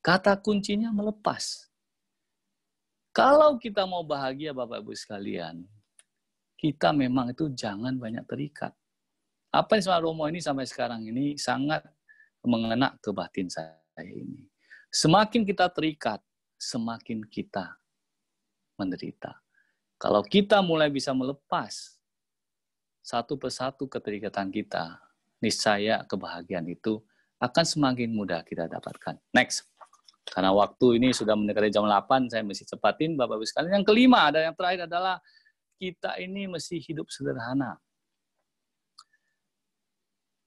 Kata kuncinya melepas. Kalau kita mau bahagia Bapak Ibu sekalian, kita memang itu jangan banyak terikat. Apa yang sama Romo ini sampai sekarang ini sangat mengena ke batin saya ini. Semakin kita terikat, semakin kita menderita. Kalau kita mulai bisa melepas satu persatu keterikatan kita, niscaya kebahagiaan itu akan semakin mudah kita dapatkan. Next. Karena waktu ini sudah mendekati jam 8, saya mesti cepatin Bapak Ibu sekalian. Yang kelima, dan yang terakhir adalah kita ini mesti hidup sederhana.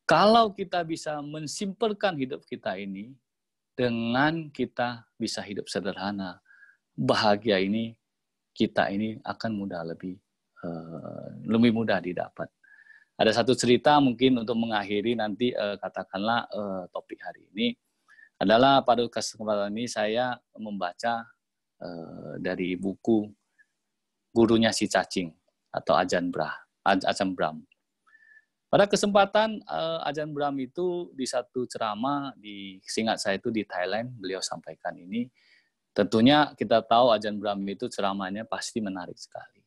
Kalau kita bisa mensimpelkan hidup kita ini, dengan kita bisa hidup sederhana, bahagia ini, kita ini akan lebih mudah didapat. Ada satu cerita mungkin untuk mengakhiri nanti katakanlah topik hari ini, adalah pada kesempatan ini saya membaca dari buku Gurunya Si Cacing atau Ajahn Brahm. Pada kesempatan Ajahn Brahm itu di satu ceramah di seingat saya itu di Thailand, beliau sampaikan ini. Tentunya kita tahu Ajahn Brahm itu ceramahnya pasti menarik sekali.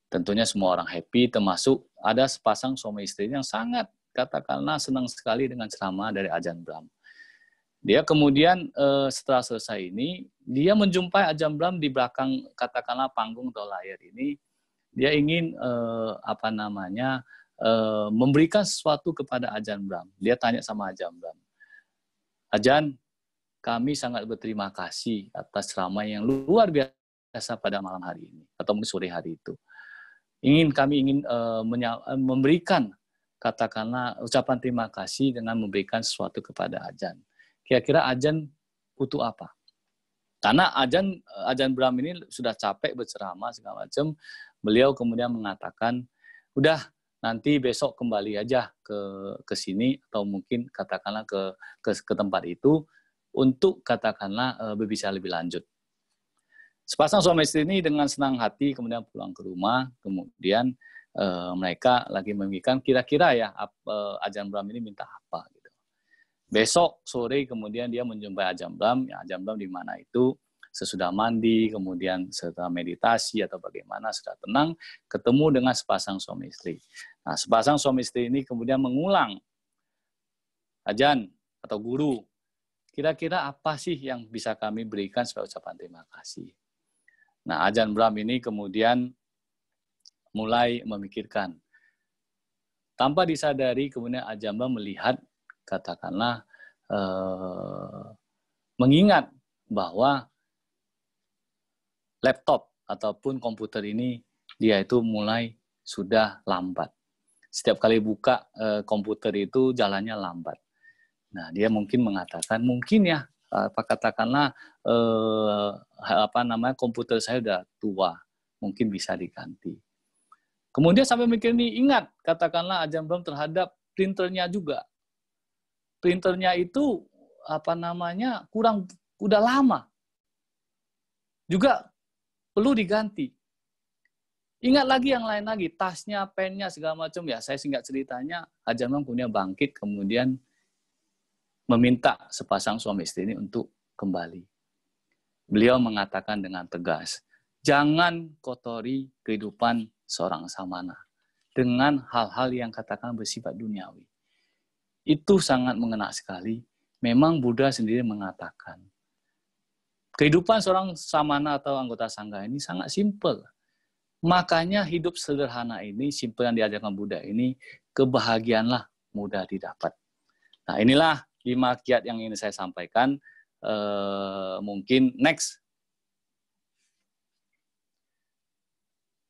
Tentunya semua orang happy, termasuk ada sepasang suami istri yang sangat katakanlah senang sekali dengan ceramah dari Ajahn Brahm. Dia kemudian setelah selesai ini, dia menjumpai Ajahn Brahm di belakang katakanlah panggung atau layar ini. Dia ingin memberikan sesuatu kepada Ajahn Brahm. Dia tanya sama Ajahn Brahm, Ajahn, kami sangat berterima kasih atas ceramah yang luar biasa pada malam hari ini atau sore hari itu. Kami ingin memberikan katakanlah ucapan terima kasih dengan memberikan sesuatu kepada Ajahn. Kira-kira Ajahn butuh apa? Karena Ajahn Brahm ini sudah capek berceramah segala macam. Beliau kemudian mengatakan, udah nanti besok kembali aja ke sini atau mungkin katakanlah ke tempat itu untuk katakanlah berbicara lebih lanjut. Sepasang suami istri ini dengan senang hati kemudian pulang ke rumah, kemudian mereka lagi memikirkan kira-kira ya Ajahn Brahm ini minta apa. Besok sore kemudian dia menjumpai Ajahn Brahm, Ajahn Brahm di mana itu sesudah mandi, kemudian setelah meditasi atau bagaimana sudah tenang, ketemu dengan sepasang suami istri. Nah, sepasang suami istri ini kemudian mengulang, Ajahn atau guru, kira-kira apa sih yang bisa kami berikan sebagai ucapan terima kasih? Nah, Ajahn Brahm ini kemudian mulai memikirkan. Tanpa disadari kemudian Ajahn Brahm melihat katakanlah mengingat bahwa laptop ataupun komputer ini dia itu mulai sudah lambat. Setiap kali buka komputer itu jalannya lambat. Nah, dia mungkin mengatakan mungkin ya katakanlah komputer saya sudah tua, mungkin bisa diganti. Kemudian sampai mikir ini ingat katakanlah Ajahn Brahm terhadap printernya juga. Printernya itu udah lama. Juga perlu diganti. Ingat lagi yang lain lagi, tasnya, pennya segala macam ya. Saya singkat ceritanya, Ajahn Brahm kemudian bangkit kemudian meminta sepasang suami istri ini untuk kembali. Beliau mengatakan dengan tegas, jangan kotori kehidupan seorang samana dengan hal-hal yang katakan bersifat duniawi. Itu sangat mengena sekali. Memang Buddha sendiri mengatakan, kehidupan seorang samana atau anggota sangga ini sangat simpel. Makanya hidup sederhana ini, simpel yang diajarkan Buddha ini, kebahagiaanlah mudah didapat. Nah, inilah 5 kiat yang ingin saya sampaikan. Mungkin next.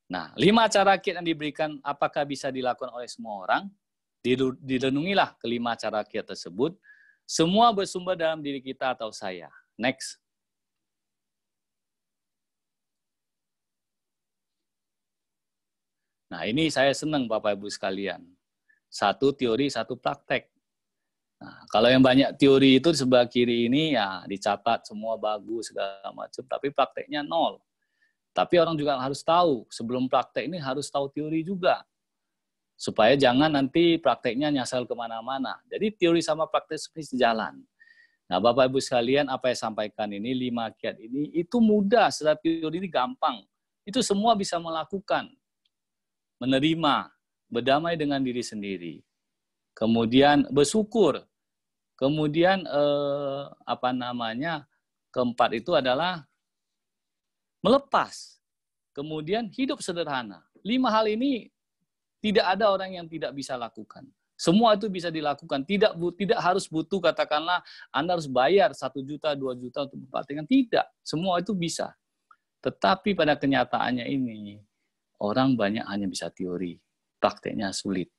Nah, 5 cara kiat yang diberikan apakah bisa dilakukan oleh semua orang? Direnungilah kelima cara kiat tersebut. Semua bersumber dalam diri kita atau saya. Next. Nah, ini saya senang Bapak Ibu sekalian. 1 teori, 1 praktek. Nah, kalau yang banyak teori itu di sebelah kiri ini ya dicatat semua bagus segala macam, tapi prakteknya 0. Tapi orang juga harus tahu, sebelum praktek ini harus tahu teori juga. Supaya jangan nanti prakteknya nyasar kemana-mana. Jadi teori sama praktek seperti sejalan. Nah, Bapak Ibu sekalian, apa yang saya sampaikan ini, 5 kiat ini, itu mudah, secara teori ini gampang. Itu semua bisa melakukan. Menerima, berdamai dengan diri sendiri. Kemudian bersyukur. Kemudian, keempat itu adalah melepas. Kemudian hidup sederhana. 5 hal ini tidak ada orang yang tidak bisa lakukan. Semua itu bisa dilakukan. Tidak harus butuh, katakanlah, Anda harus bayar 1 juta, 2 juta untuk mempraktikkan. Tidak. Semua itu bisa. Tetapi pada kenyataannya ini, orang banyak hanya bisa teori. Prakteknya sulit.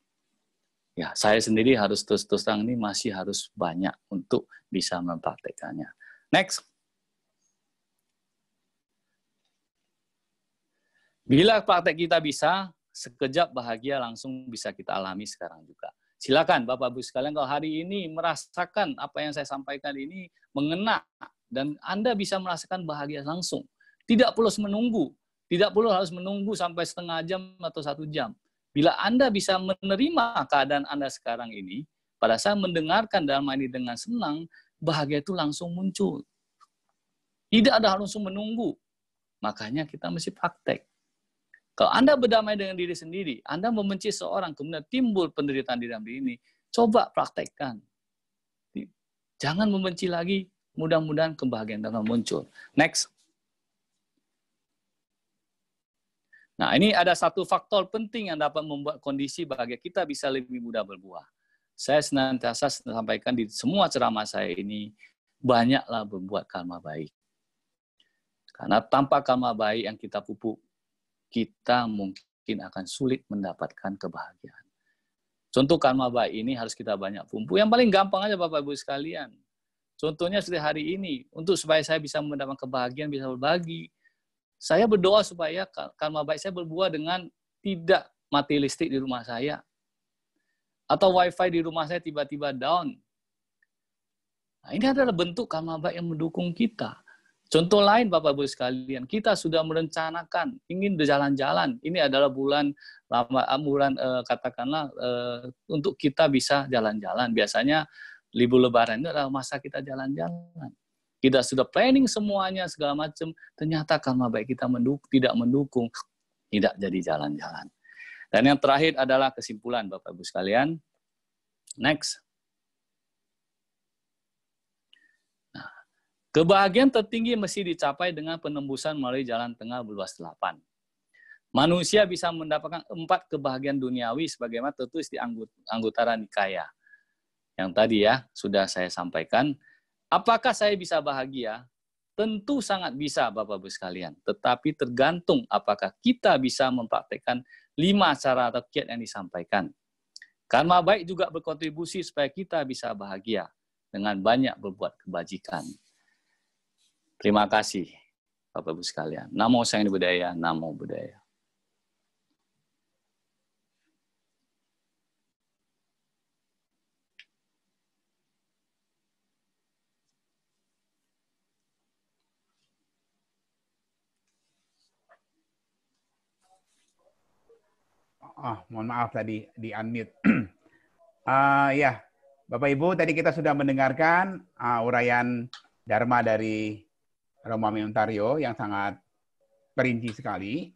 Ya, saya sendiri harus terus terang ini masih harus banyak untuk bisa mempraktekannya. Next. Bila praktek kita bisa, sekejap bahagia langsung bisa kita alami sekarang juga. Silakan Bapak Ibu sekalian, kalau hari ini merasakan apa yang saya sampaikan ini mengena dan Anda bisa merasakan bahagia langsung. Tidak perlu menunggu, tidak perlu harus menunggu sampai setengah jam atau 1 jam. Bila Anda bisa menerima keadaan Anda sekarang ini, pada saat mendengarkan dhamma ini dengan senang, bahagia itu langsung muncul. Tidak ada langsung menunggu. Makanya kita mesti praktek. Kalau Anda berdamai dengan diri sendiri, Anda membenci seorang, kemudian timbul penderitaan di dalam diri ini, coba praktekkan. Jangan membenci lagi, mudah-mudahan kebahagiaan akan muncul. Next. Nah, ini ada satu faktor penting yang dapat membuat kondisi bahagia kita bisa lebih mudah berbuah. Saya senantiasa sampaikan di semua ceramah saya ini, banyaklah berbuat karma baik. Karena tanpa karma baik yang kita pupuk, kita mungkin akan sulit mendapatkan kebahagiaan. Contoh karma baik ini harus kita banyak pupuk. Yang paling gampang aja Bapak Ibu sekalian. Contohnya seperti hari ini, supaya saya bisa mendapatkan kebahagiaan, bisa berbagi. Saya berdoa supaya karma baik saya berbuah dengan tidak mati listrik di rumah saya. Atau wifi di rumah saya tiba-tiba down. Nah, ini adalah bentuk karma baik yang mendukung kita. Contoh lain Bapak Ibu sekalian, kita sudah merencanakan ingin berjalan-jalan. Ini adalah bulan katakanlah untuk kita bisa jalan-jalan. Biasanya libur Lebaran itu adalah masa kita jalan-jalan. Kita sudah planning semuanya segala macam, ternyata karma baik kita tidak mendukung, tidak jadi jalan-jalan. Dan yang terakhir adalah kesimpulan Bapak Ibu sekalian. Next. Kebahagiaan tertinggi mesti dicapai dengan penembusan melalui jalan tengah berluas 8. Manusia bisa mendapatkan 4 kebahagiaan duniawi sebagaimana tertulis di Anguttara Nikaya. Yang tadi ya, sudah saya sampaikan. Apakah saya bisa bahagia? Tentu sangat bisa Bapak Ibu sekalian. Tetapi tergantung apakah kita bisa mempraktekkan 5 cara atau kiat yang disampaikan. Karma baik juga berkontribusi supaya kita bisa bahagia dengan banyak berbuat kebajikan. Terima kasih, Bapak Ibu sekalian. Namo Sang Budaya, Namo Buddhaya. Mohon maaf tadi di unmute. Ya, Bapak Ibu, tadi kita sudah mendengarkan uraian Dharma dari Romo Ontario yang sangat perinci sekali.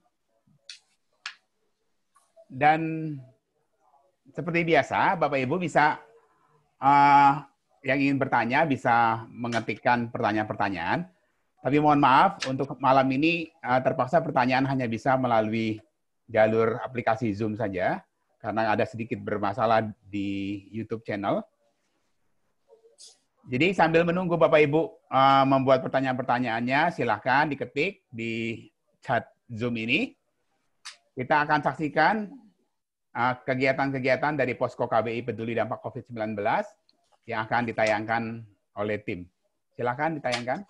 Dan seperti biasa, Bapak Ibu bisa yang ingin bertanya bisa mengetikkan pertanyaan-pertanyaan. Tapi mohon maaf, untuk malam ini terpaksa pertanyaan hanya bisa melalui jalur aplikasi Zoom saja, karena ada sedikit bermasalah di YouTube channel. Jadi sambil menunggu Bapak Ibu membuat pertanyaan-pertanyaannya, silahkan diketik di chat Zoom ini. Kita akan saksikan kegiatan-kegiatan dari Posko KBI Peduli Dampak COVID-19 yang akan ditayangkan oleh tim. Silahkan ditayangkan.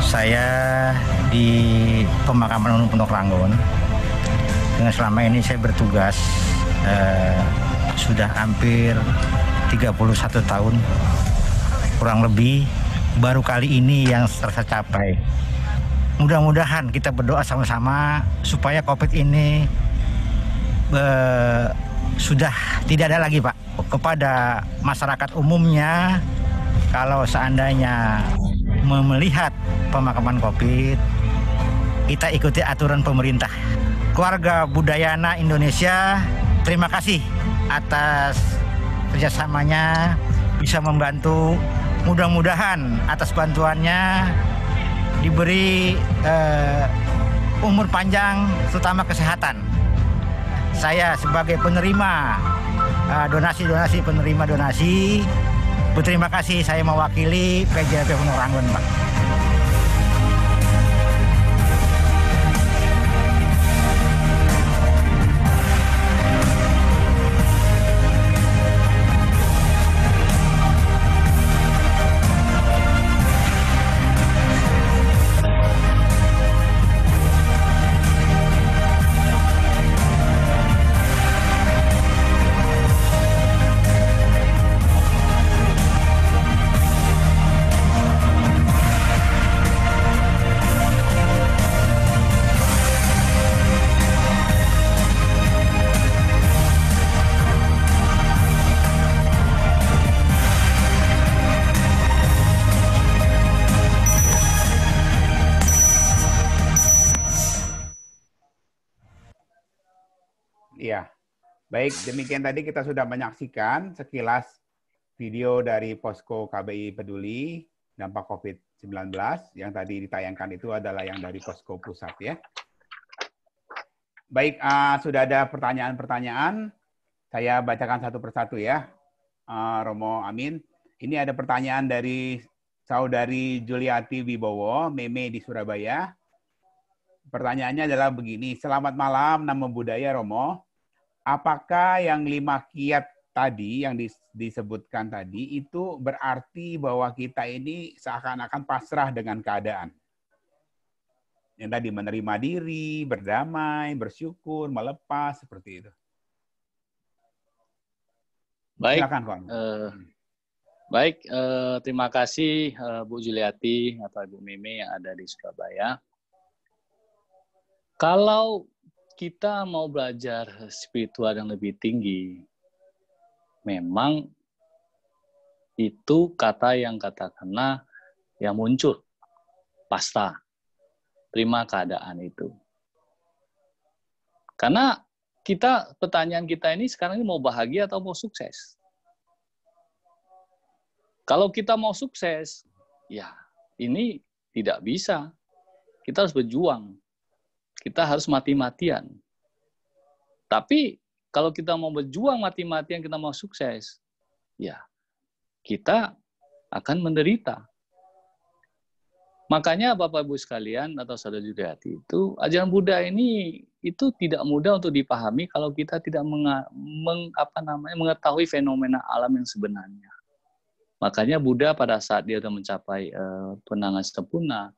Saya di pemakaman umum Pondok Ranggon. Dengan selama ini saya bertugas sudah hampir 31 tahun, kurang lebih. Baru kali ini yang tercapai. Mudah-mudahan kita berdoa sama-sama supaya COVID ini sudah tidak ada lagi, Pak. Kepada masyarakat umumnya, kalau seandainya melihat pemakaman COVID, kita ikuti aturan pemerintah. Keluarga Budayana Indonesia, terima kasih atas kerjasamanya, bisa membantu. Mudah-mudahan atas bantuannya diberi umur panjang, terutama kesehatan. Saya sebagai penerima donasi, berterima kasih. Saya mewakili PJLP Pondok Ranggon, Pak. Iya, baik. Demikian tadi kita sudah menyaksikan sekilas video dari Posko KBI Peduli dampak COVID-19. Yang tadi ditayangkan itu adalah yang dari Posko Pusat, ya. Baik, sudah ada pertanyaan-pertanyaan. Saya bacakan satu persatu, ya. Romo Amin. Ini ada pertanyaan dari Saudari Juliati Wibowo, Meme di Surabaya. Pertanyaannya adalah begini, selamat malam, nama budaya Romo. Apakah yang 5 kiat tadi, yang disebutkan tadi, itu berarti bahwa kita ini seakan-akan pasrah dengan keadaan? Yang tadi menerima diri, berdamai, bersyukur, melepas, seperti itu. Baik, silakan, Kon. Baik, terima kasih Bu Juliati atau Ibu Meme yang ada di Surabaya. Kalau kita mau belajar spiritual yang lebih tinggi, memang itu kata yang katakanlah yang muncul, pasrah, terima keadaan itu. Karena pertanyaan kita ini sekarang ini mau bahagia atau mau sukses? Kalau kita mau sukses, ya ini tidak bisa. Kita harus berjuang. Kita harus mati-matian. Tapi kalau kita mau berjuang mati-matian, kita mau sukses, ya kita akan menderita. Makanya Bapak Ibu sekalian atau Saudara Juliati itu, ajaran Buddha ini itu tidak mudah untuk dipahami kalau kita tidak mengetahui fenomena alam yang sebenarnya. Makanya Buddha pada saat dia sudah mencapai penangan sempurna,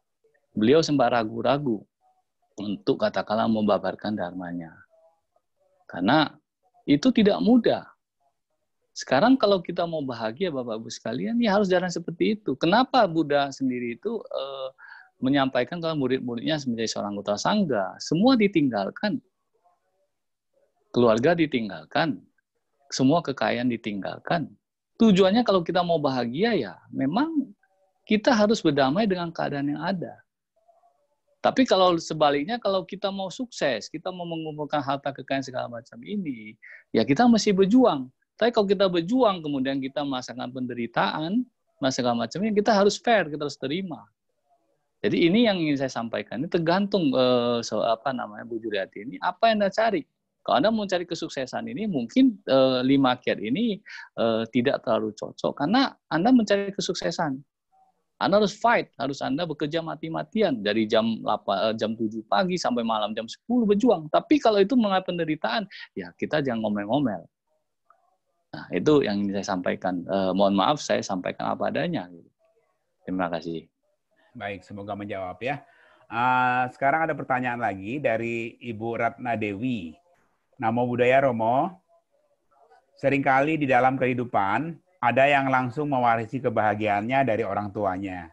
beliau sempat ragu-ragu untuk katakanlah membabarkan dharmanya. Karena itu tidak mudah. Sekarang kalau kita mau bahagia Bapak Ibu sekalian, ya harus jalan seperti itu. Kenapa Buddha sendiri itu menyampaikan kalau murid-muridnya menjadi seorang anggota sangga, semua ditinggalkan. Keluarga ditinggalkan. Semua kekayaan ditinggalkan. Tujuannya kalau kita mau bahagia ya memang kita harus berdamai dengan keadaan yang ada. Tapi kalau sebaliknya, kalau kita mau sukses, kita mau mengumpulkan harta kekayaan segala macam ini, ya kita mesti berjuang. Tapi kalau kita berjuang, kemudian kita merasakan penderitaan, segala macamnya, kita harus fair, kita harus terima. Jadi ini yang ingin saya sampaikan. Ini tergantung Bu Juliati ini, apa yang Anda cari. Kalau Anda mau cari kesuksesan ini, mungkin 5 kiat ini tidak terlalu cocok, karena Anda mencari kesuksesan. Anda harus fight, harus Anda bekerja mati-matian dari jam 7 pagi sampai malam jam 10 berjuang. Tapi kalau itu mengalami penderitaan, ya kita jangan ngomel-ngomel. Nah, itu yang ingin saya sampaikan. Mohon maaf, saya sampaikan apa adanya. Terima kasih. Baik, semoga menjawab ya. Sekarang ada pertanyaan lagi dari Ibu Ratna Dewi. Namo Buddhaya Romo, seringkali di dalam kehidupan ada yang langsung mewarisi kebahagiaannya dari orang tuanya.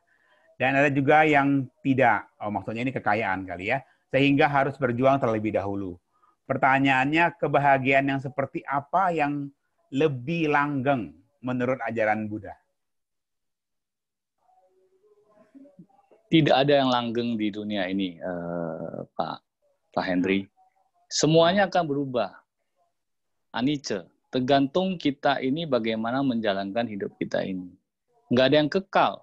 Dan ada juga yang tidak, maksudnya ini kekayaan kali ya, sehingga harus berjuang terlebih dahulu. Pertanyaannya, kebahagiaan yang seperti apa yang lebih langgeng menurut ajaran Buddha? Tidak ada yang langgeng di dunia ini, Pak Henry. Semuanya akan berubah. Anicca. Tergantung kita ini bagaimana menjalankan hidup kita ini. Nggak ada yang kekal.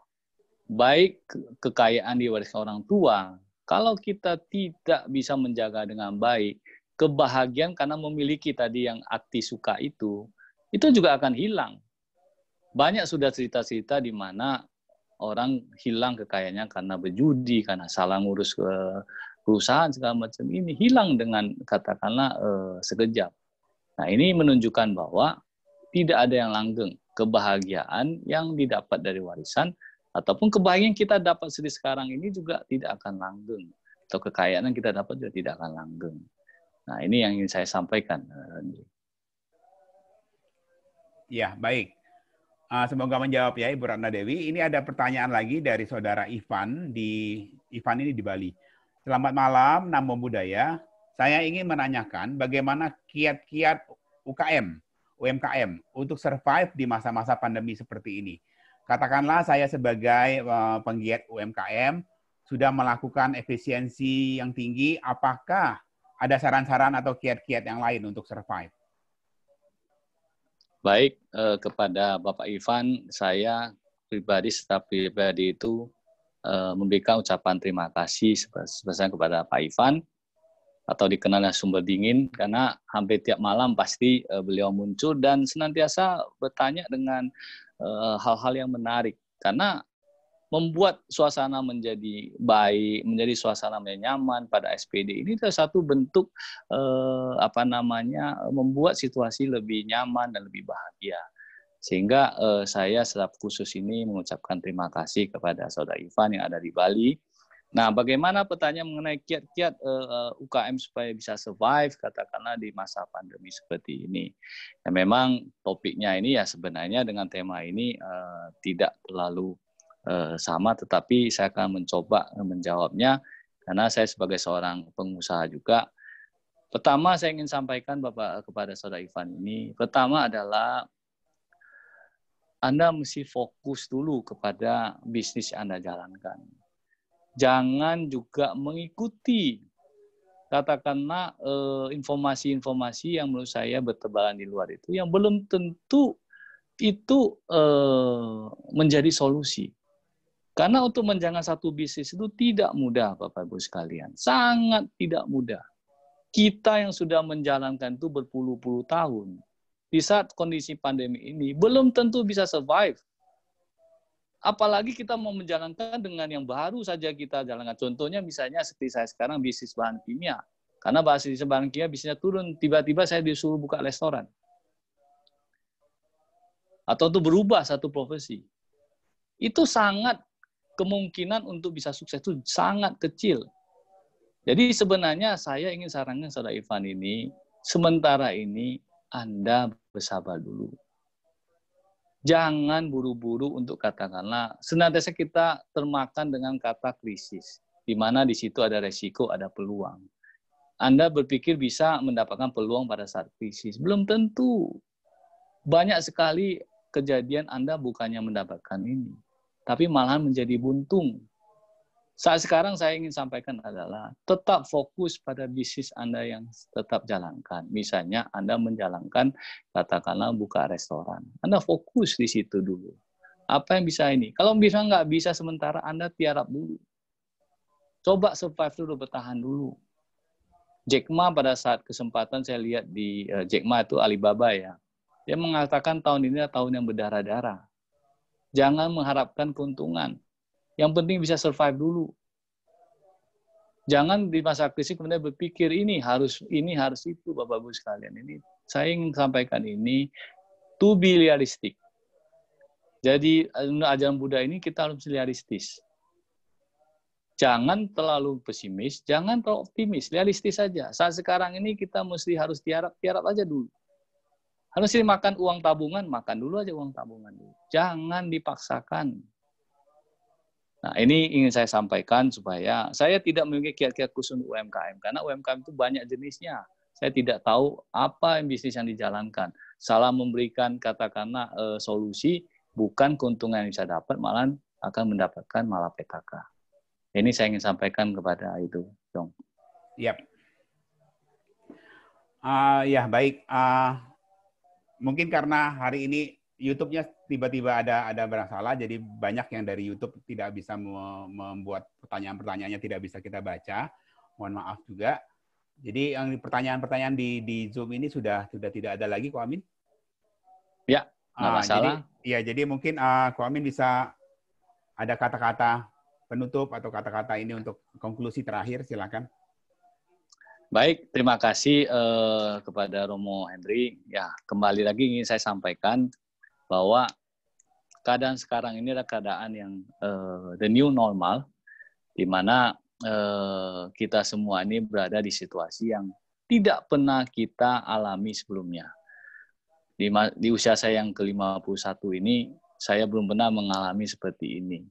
Baik kekayaan diwariskan orang tua, kalau kita tidak bisa menjaga dengan baik, kebahagiaan karena memiliki tadi yang akti suka itu juga akan hilang. Banyak sudah cerita-cerita di mana orang hilang kekayaannya karena berjudi, karena salah ngurus ke perusahaan segala macam ini, hilang dengan katakanlah sekejap. Nah, ini menunjukkan bahwa tidak ada yang langgeng. Kebahagiaan yang didapat dari warisan ataupun kebahagiaan kita dapat sekarang ini juga tidak akan langgeng. Atau kekayaan yang kita dapat juga tidak akan langgeng. Nah, ini yang ingin saya sampaikan. Ya, baik. Semoga menjawab ya Ibu Ratna Dewi. Ini ada pertanyaan lagi dari saudara Ivan ini di Bali. Selamat malam, Namo Buddhaya. Saya ingin menanyakan bagaimana kiat-kiat UMKM untuk survive di masa-masa pandemi seperti ini. Katakanlah saya sebagai penggiat UMKM sudah melakukan efisiensi yang tinggi, apakah ada saran-saran atau kiat-kiat yang lain untuk survive? Baik, kepada Bapak Ivan, saya secara pribadi itu memberikan ucapan terima kasih sebesar kepada Pak Ivan, atau dikenalnya sumber dingin, karena hampir tiap malam pasti beliau muncul dan senantiasa bertanya dengan hal-hal yang menarik, karena membuat suasana menjadi baik, menjadi suasana menjadi nyaman pada SPD ini adalah satu bentuk membuat situasi lebih nyaman dan lebih bahagia. Sehingga saya secara khusus ini mengucapkan terima kasih kepada saudara Ivan yang ada di Bali. Nah, bagaimana pertanyaan mengenai kiat-kiat UKM supaya bisa survive, katakanlah di masa pandemi seperti ini. Ya, memang topiknya ini ya sebenarnya dengan tema ini tidak terlalu sama, tetapi saya akan mencoba menjawabnya, karena saya sebagai seorang pengusaha juga. Pertama saya ingin sampaikan kepada saudara Ivan ini, pertama adalah Anda mesti fokus dulu kepada bisnis yang Anda jalankan. Jangan juga mengikuti katakanlah informasi-informasi yang menurut saya bertebaran di luar itu, yang belum tentu itu menjadi solusi. Karena untuk menjalankan satu bisnis itu tidak mudah, Bapak-Ibu sekalian. Sangat tidak mudah. Kita yang sudah menjalankan itu berpuluh-puluh tahun, di saat kondisi pandemi ini, belum tentu bisa survive. Apalagi kita mau menjalankan dengan yang baru saja kita jalankan. Contohnya misalnya seperti saya sekarang bisnis bahan kimia. Karena bisnis bahan kimia bisnisnya turun, tiba-tiba saya disuruh buka restoran. Atau untuk berubah satu profesi. Itu sangat kemungkinan untuk bisa sukses itu sangat kecil. Jadi sebenarnya saya ingin sarankan saudara Ivan ini, sementara ini Anda bersabar dulu. Jangan buru-buru untuk katakanlah, senantiasa kita termakan dengan kata krisis, di mana di situ ada resiko, ada peluang. Anda berpikir bisa mendapatkan peluang pada saat krisis. Belum tentu. Banyak sekali kejadian Anda bukannya mendapatkan ini, tapi malahan menjadi buntung. Saat sekarang saya ingin sampaikan adalah tetap fokus pada bisnis Anda yang tetap jalankan. Misalnya Anda menjalankan, katakanlah buka restoran. Anda fokus di situ dulu. Apa yang bisa ini? Kalau bisa nggak bisa sementara, Anda tiarap dulu. Coba survive dulu, bertahan dulu. Jack Ma pada saat kesempatan saya lihat di Jack Ma itu Alibaba ya. Dia mengatakan tahun ini adalah tahun yang berdarah-darah. Jangan mengharapkan keuntungan. Yang penting bisa survive dulu. Jangan di masa krisis kemudian berpikir ini harus itu, Bapak-Ibu sekalian. Ini saya ingin sampaikan ini to be realistic. Jadi ajaran Buddha ini kita harus realistis. Jangan terlalu pesimis, jangan terlalu optimis, realistis saja. Saat sekarang ini kita harus tiarap aja dulu. Harus makan uang tabungan, makan dulu aja uang tabungan dulu. Jangan dipaksakan. Nah, ini ingin saya sampaikan supaya saya tidak memiliki kiat-kiat khusus untuk UMKM, karena UMKM itu banyak jenisnya. Saya tidak tahu apa yang bisnis yang dijalankan. Salah memberikan katakanlah solusi, bukan keuntungan yang bisa dapat, malah akan mendapatkan malapetaka. Ini saya ingin sampaikan kepada itu, Dong. Yap. Ya, baik. Mungkin karena hari ini YouTube-nya tiba-tiba ada bermasalah, jadi banyak yang dari YouTube tidak bisa membuat pertanyaan-pertanyaannya tidak bisa kita baca. Mohon maaf juga. Jadi yang pertanyaan-pertanyaan di Zoom ini sudah tidak ada lagi, Ko Amin? Ya, nggak masalah. Jadi mungkin Ko Amin bisa ada kata-kata penutup atau kata-kata ini untuk konklusi terakhir, silakan. Baik, terima kasih kepada Romo Henry. Ya, kembali lagi ingin saya sampaikan bahwa keadaan sekarang ini adalah keadaan yang the new normal, di mana kita semua ini berada di situasi yang tidak pernah kita alami sebelumnya. Di usia saya yang ke-51 ini, saya belum pernah mengalami seperti ini.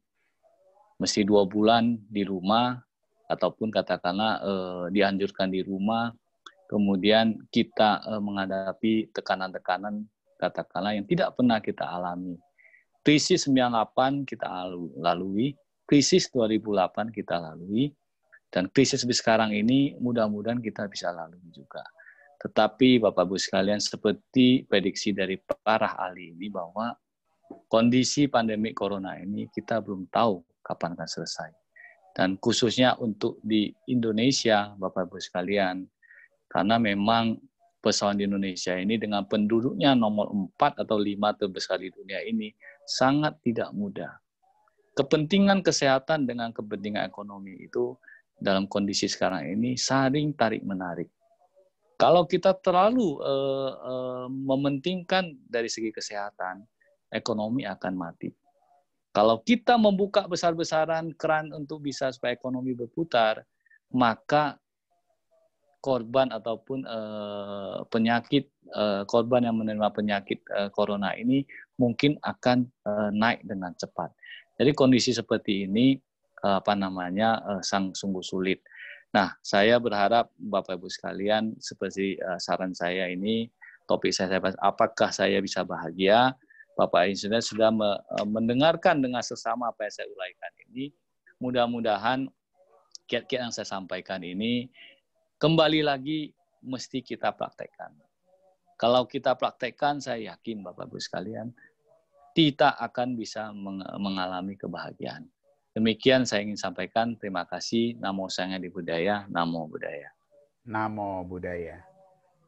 Mesti 2 bulan di rumah, ataupun katakanlah dianjurkan di rumah, kemudian kita menghadapi tekanan-tekanan katakanlah yang tidak pernah kita alami. Krisis 98 kita lalui, krisis 2008 kita lalui, dan krisis sekarang ini mudah-mudahan kita bisa lalui juga. Tetapi Bapak Ibu sekalian, seperti prediksi dari para ahli ini bahwa kondisi pandemi corona ini kita belum tahu kapan akan selesai. Dan khususnya untuk di Indonesia, Bapak Ibu sekalian, karena memang persoalan di Indonesia ini dengan penduduknya nomor 4 atau 5 terbesar di dunia ini sangat tidak mudah. Kepentingan kesehatan dengan kepentingan ekonomi itu dalam kondisi sekarang ini saling tarik-menarik. Kalau kita terlalu mementingkan dari segi kesehatan, ekonomi akan mati. Kalau kita membuka besar-besaran keran untuk bisa supaya ekonomi berputar, maka korban ataupun penyakit, korban yang menerima penyakit corona ini mungkin akan naik dengan cepat. Jadi kondisi seperti ini sungguh sulit. Nah, saya berharap Bapak Ibu sekalian, seperti saran saya ini, topik saya, apakah saya bisa bahagia? Bapak Insinyur sudah mendengarkan dengan sesama apa yang saya uraikan ini. Mudah-mudahan kiat-kiat yang saya sampaikan ini kembali lagi mesti kita praktekkan. Kalau kita praktekkan, saya yakin Bapak Ibu sekalian, kita akan bisa mengalami kebahagiaan. Demikian saya ingin sampaikan. Terima kasih. Namo Sanghyadi Buddhaya. Namo Buddhaya. Namo Buddhaya.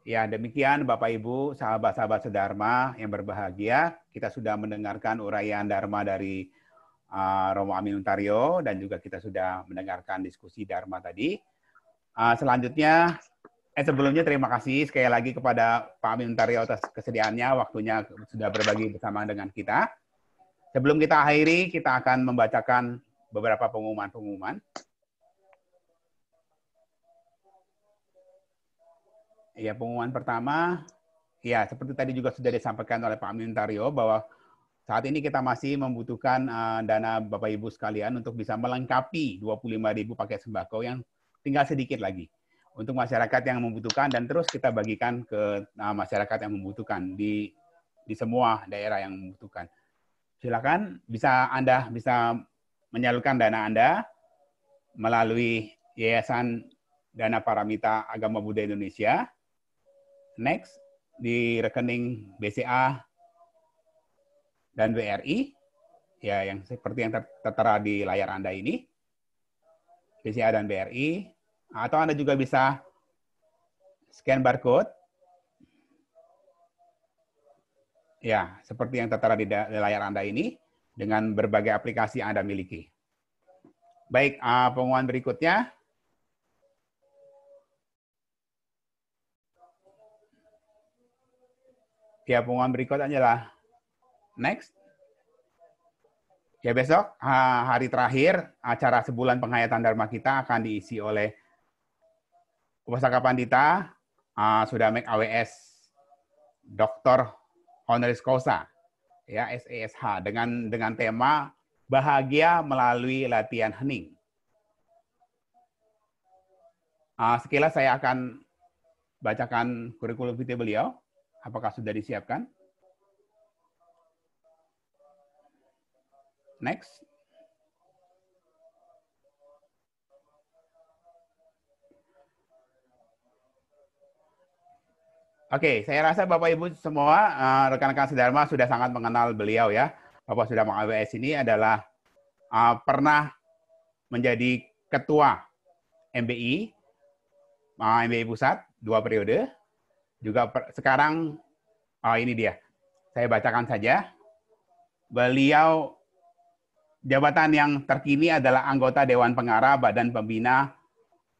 Ya, demikian Bapak Ibu, sahabat-sahabat sedharma yang berbahagia. Kita sudah mendengarkan uraian Dharma dari Romo Amin Untario, dan juga kita sudah mendengarkan diskusi Dharma tadi. Selanjutnya, sebelumnya terima kasih sekali lagi kepada Pak Amin Untario atas kesediaannya, waktunya sudah berbagi bersama dengan kita. Sebelum kita akhiri, kita akan membacakan beberapa pengumuman-pengumuman. Ya, pengumuman pertama, ya seperti tadi juga sudah disampaikan oleh Pak Amin Untario bahwa saat ini kita masih membutuhkan dana Bapak Ibu sekalian untuk bisa melengkapi 25.000 paket sembako yang tinggal sedikit lagi untuk masyarakat yang membutuhkan, dan terus kita bagikan ke masyarakat yang membutuhkan di semua daerah yang membutuhkan. Silakan Anda bisa menyalurkan dana Anda melalui Yayasan Dana Paramita Agama Buddha Indonesia. Next, di rekening BCA dan BRI, ya yang seperti yang tertera di layar Anda ini, BCA dan BRI, atau Anda juga bisa scan barcode, ya seperti yang tertera di layar Anda ini, dengan berbagai aplikasi yang Anda miliki. Baik, pengumuman berikutnya. Ya, pengumuman berikut adalah next. Ya, besok hari terakhir acara sebulan penghayatan Dharma kita akan diisi oleh Upasaka Pandita Sudamek AWS Dr. Honoris Causa, ya, SESH, dengan tema bahagia melalui latihan hening. Sekilas saya akan bacakan kurikulum vitae beliau. Apakah sudah disiapkan? Next. Oke, saya rasa Bapak Ibu semua, rekan-rekan sedharma sudah sangat mengenal beliau ya. Bapak Sudamek AWS ini adalah pernah menjadi ketua MBI, MBI Pusat 2 periode. Juga sekarang, ini dia. Saya bacakan saja. Beliau jabatan yang terkini adalah anggota Dewan Pengarah Badan Pembina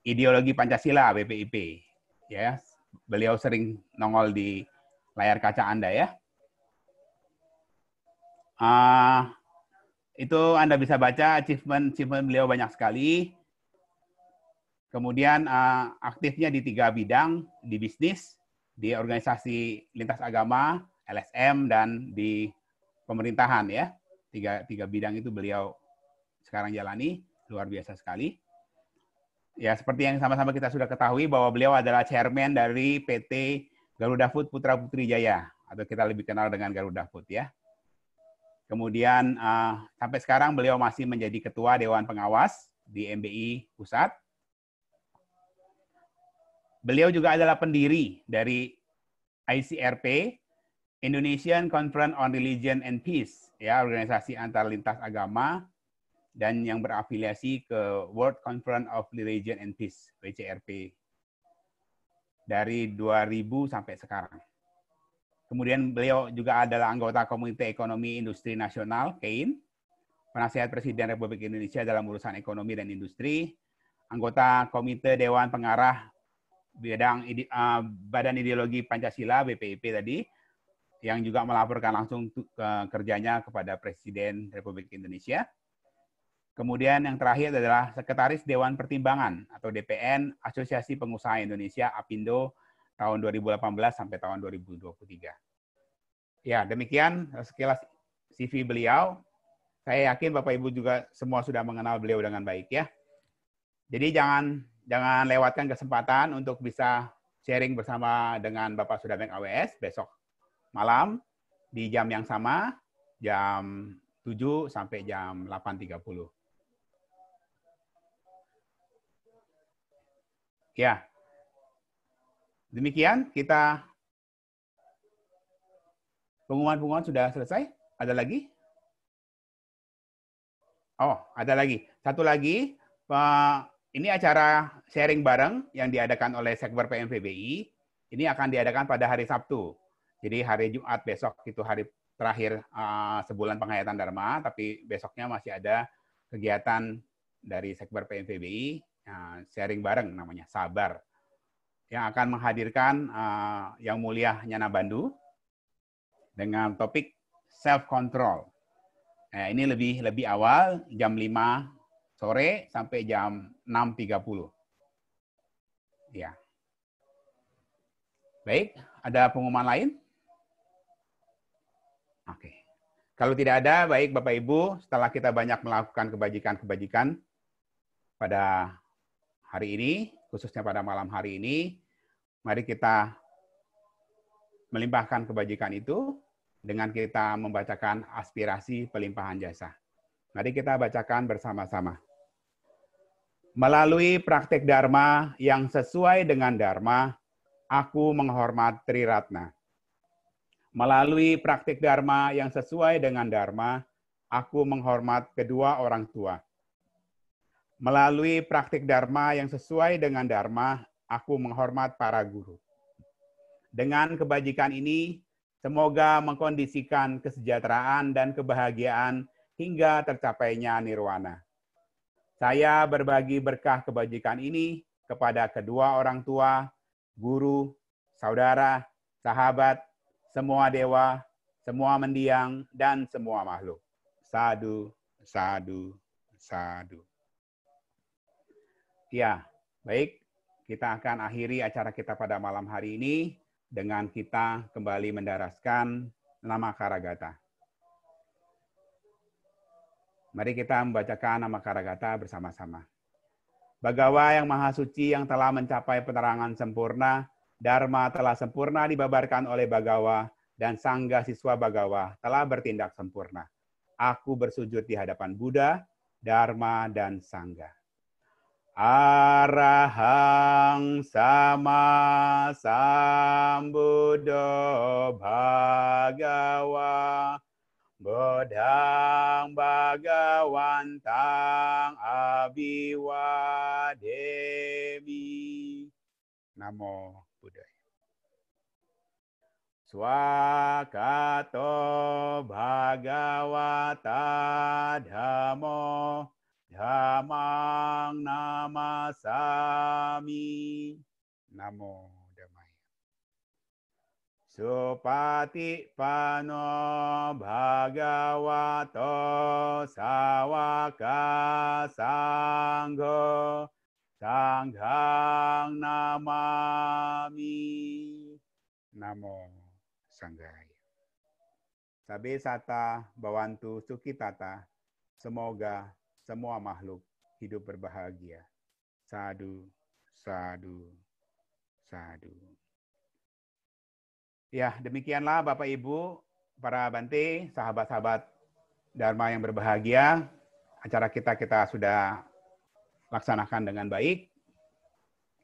Ideologi Pancasila BPIP. Ya, beliau sering nongol di layar kaca Anda ya. Itu Anda bisa baca achievement beliau banyak sekali. Kemudian aktifnya di 3 bidang, di bisnis, di organisasi lintas agama, LSM, dan di pemerintahan ya. Tiga bidang itu beliau sekarang jalani, luar biasa sekali. Ya, seperti yang sama-sama kita sudah ketahui bahwa beliau adalah chairman dari PT Garuda Food Putra Putri Jaya, atau kita lebih kenal dengan Garuda Food ya. Kemudian sampai sekarang beliau masih menjadi ketua Dewan Pengawas di MBI Pusat. Beliau juga adalah pendiri dari ICRP, Indonesian Conference on Religion and Peace, ya, organisasi antar lintas agama dan yang berafiliasi ke World Conference of Religion and Peace, WCRP, dari 2000 sampai sekarang. Kemudian beliau juga adalah anggota Komite Ekonomi Industri Nasional, KEIN, penasihat Presiden Republik Indonesia dalam urusan ekonomi dan industri, anggota Komite Dewan Pengarah Bidang Badan Ideologi Pancasila, BPIP tadi, yang juga melaporkan langsung kerjanya kepada Presiden Republik Indonesia. Kemudian yang terakhir adalah Sekretaris Dewan Pertimbangan atau DPN Asosiasi Pengusaha Indonesia, APindo, tahun 2018 sampai tahun 2023. Ya, demikian sekilas CV beliau. Saya yakin Bapak Ibu juga semua sudah mengenal beliau dengan baik ya. Jadi jangan lewatkan kesempatan untuk bisa sharing bersama dengan Bapak Sudamek AWS besok malam di jam yang sama, jam 7 sampai jam 8.30. Ya, demikian kita pengumuman sudah selesai. Ada lagi? Oh, ada lagi. Satu lagi, ini acara sharing bareng yang diadakan oleh Sekber PMPBI. Ini akan diadakan pada hari Sabtu. Jadi hari Jumat besok itu hari terakhir sebulan penghayatan Dharma, tapi besoknya masih ada kegiatan dari Sekber PMPBI, sharing bareng namanya, Sabar, yang akan menghadirkan Yang Mulia Nyana Bandu dengan topik self-control. Nah, ini lebih awal, jam 5 sore sampai jam 6.30. Ya. Baik, ada pengumuman lain? Oke. Kalau tidak ada, baik Bapak Ibu, setelah kita banyak melakukan kebajikan-kebajikan pada hari ini, khususnya pada malam hari ini, mari kita melimpahkan kebajikan itu dengan kita membacakan aspirasi pelimpahan jasa. Mari kita bacakan bersama-sama. Melalui praktek Dharma yang sesuai dengan Dharma, aku menghormat Triratna. Melalui praktik Dharma yang sesuai dengan Dharma, aku menghormat kedua orang tua. Melalui praktik Dharma yang sesuai dengan Dharma, aku menghormat para guru. Dengan kebajikan ini, semoga mengkondisikan kesejahteraan dan kebahagiaan hingga tercapainya nirwana. Saya berbagi berkah kebajikan ini kepada kedua orang tua, guru, saudara, sahabat, semua dewa, semua mendiang, dan semua makhluk. Sadhu, sadu, sadu. Ya, baik. Kita akan akhiri acara kita pada malam hari ini dengan kita kembali mendaraskan nama Karagata. Mari kita membacakan nama Karagata bersama-sama. Bagawa yang Maha Suci yang telah mencapai penerangan sempurna, Dharma telah sempurna dibabarkan oleh Bagawa, dan Sangga siswa Bagawa telah bertindak sempurna. Aku bersujud di hadapan Buddha, Dharma, dan Sangga. Arahang sama sambuddho bhagawa Bodhang Bhagawantang Abiwademi. Namo Buddhaya. Swakato Bhagavata Dhammo Dhammang namasami. Namo Dhammaya. Supati pano bhagavato sawaka sangho sanghang namami. Namo Sanghaya. Sabe sata bawantu sukitata. Semoga semua makhluk hidup berbahagia. Sadu, sadu, sadu. Ya, demikianlah Bapak Ibu, para Bante, sahabat-sahabat Dharma yang berbahagia. Acara kita sudah laksanakan dengan baik.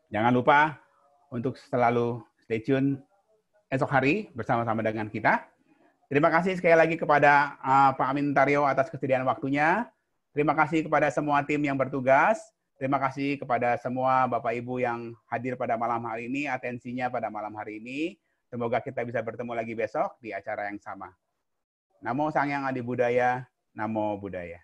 Jangan lupa untuk selalu stay tune esok hari bersama-sama dengan kita. Terima kasih sekali lagi kepada Pak Amin Taryo atas kesediaan waktunya. Terima kasih kepada semua tim yang bertugas. Terima kasih kepada semua Bapak Ibu yang hadir pada malam hari ini, atensinya pada malam hari ini. Semoga kita bisa bertemu lagi besok di acara yang sama. Namo Sangyang Adi Budaya, Namo Buddhaya.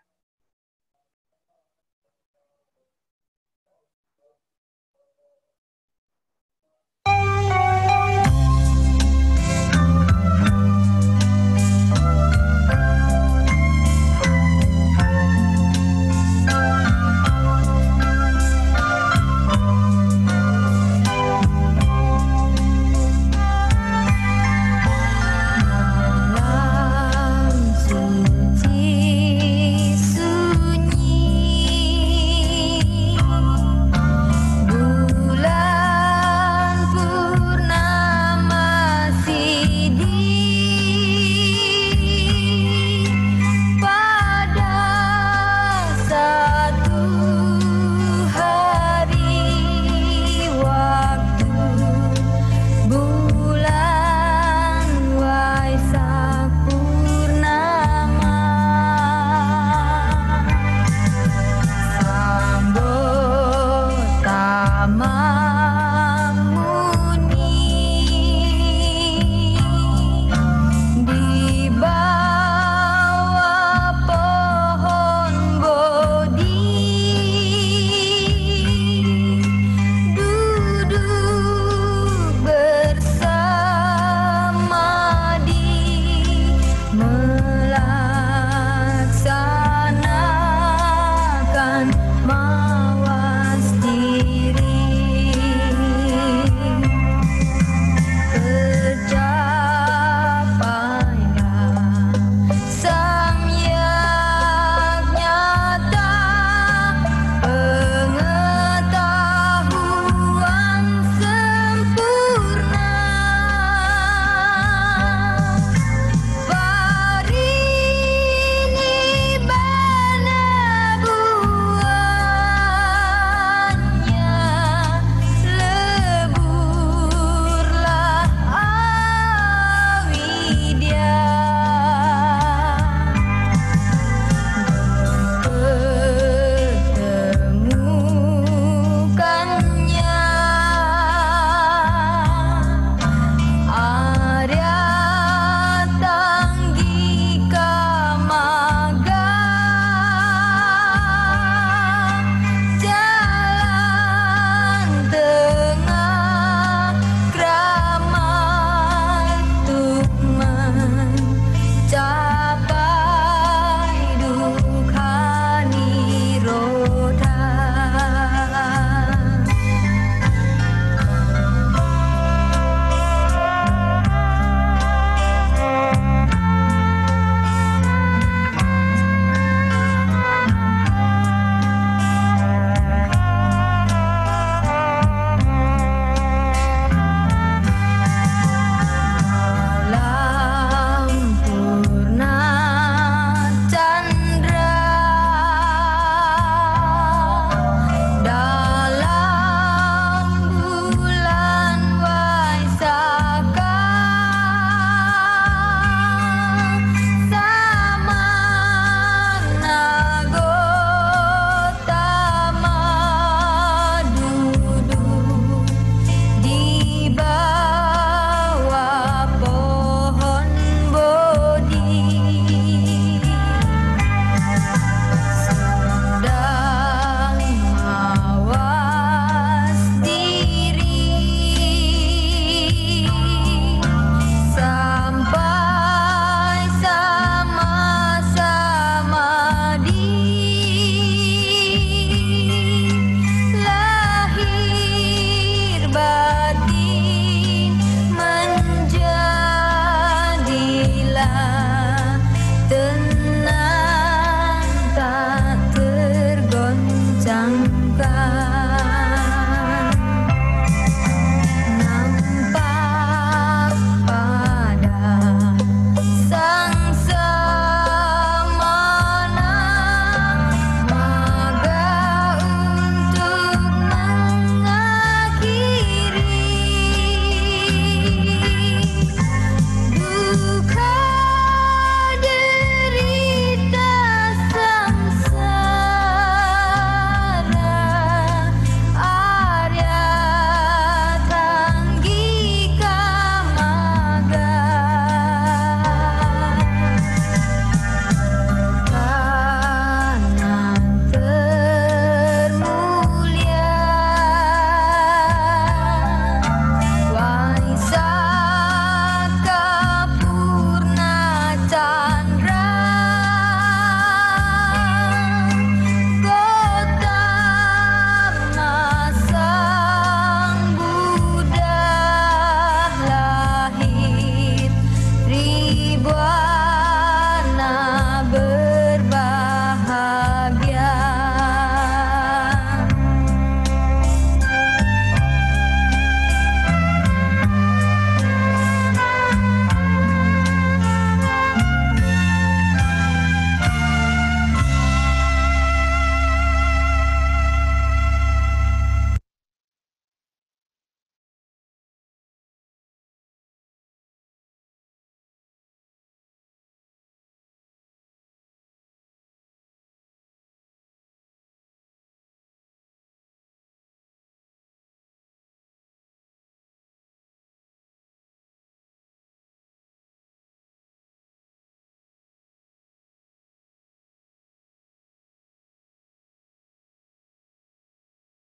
sangka